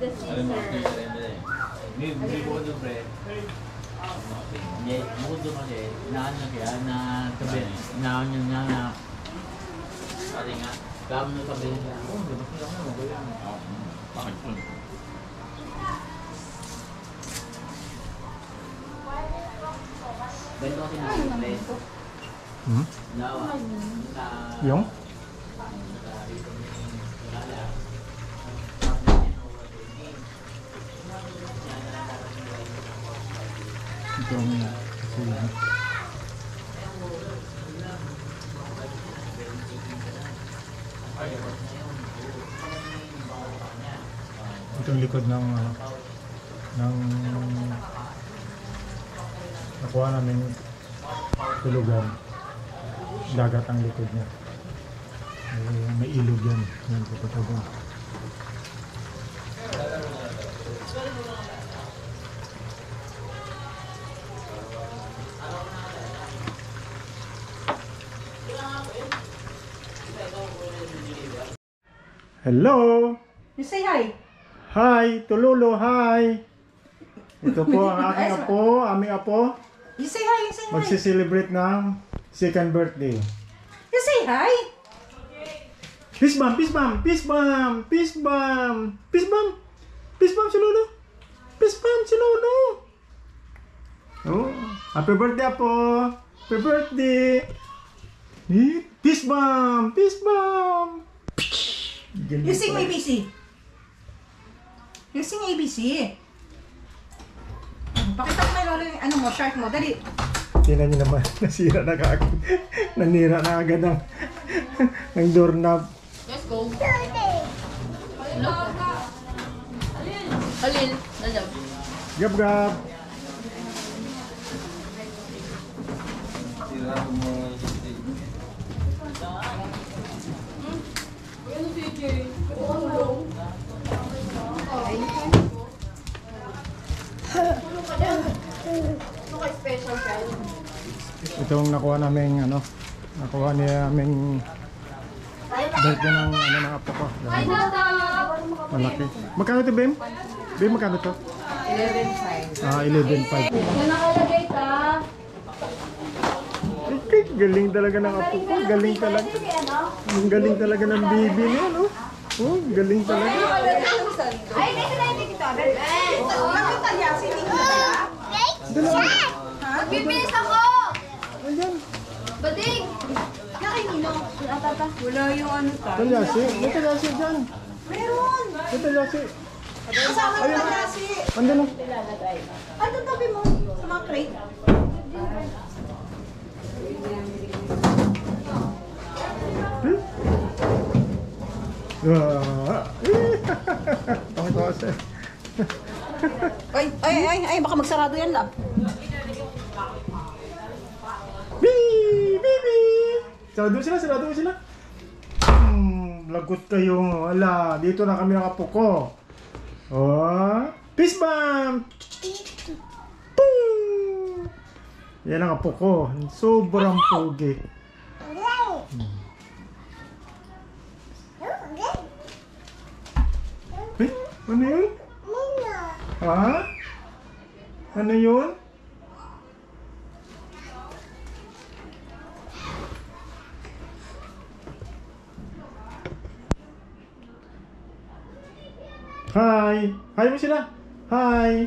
the scissors. Hindi po doon, pre. Hindi, bukod doon kasi, inaan na kaya na sabi, inaan nyo na sabi nga, kamo na sabi niya, dapat nila ako magayon. Bakit po? Ganito kasi na pre. Yung? Ito ang kasulan. Itong likod ng nakuha namin tulugan. Dagat ang likod niya. May ilog yan. Yan, pupunta doon. Hello! You say hi. Hi! Tululo, hi! Ito po ang aking apo, aming apo. You say hi, you say hi. Magsi-celebrate ng second birthday. You say hi. Peace bomb, peace bomb, peace bomb, peace bomb, peace bomb, peace bomb si Lolo. Peace bomb si Lolo. Oh, happy birthday apo. Happy birthday. Peace bomb, peace bomb. You sing ABC. You sing ABC. Pakita mo na Lolo yung ano mo, shark mo. Dali. Tingnan niyo naman, nasira na agad. Nanira na agad ng doorknob. Let's go. Halil, nadab. Gab-gab. Itong nakuha namin nakuha niya namin birthday ng ng apo ko. Malaki. Magkano ito, Bim? Bim, magkano ito? 11.5. 11.5. Yan nakalagay ta. Galing talaga ng apo ko. Galing talaga. Ang galing talaga ng baby niya, no? Oh, galing talaga. Ay, dito na yung dito. Nakita niya, sini ko na. Magbibilis ako! Ayan. Bading! Nakinino. Atata. Wala yung ano tayo. Talyasi. May talyasi dyan. Meron. May talyasi. Kasama ng talyasi. Andun o. Ano tabi mo? Sa mga crate? Tawa-tawa siya. Ay, baka magsarado yan lang. Baby! Sarado sila, sarado sila. Lagot kayo. Wala, dito na kami nakapo ko. Oh, peace bomb! Boom! Yan ang apo ko. Sobrang pogi. Eh, ano yun? Ha? Ano yun? Hi! Hi mo sila! Hi!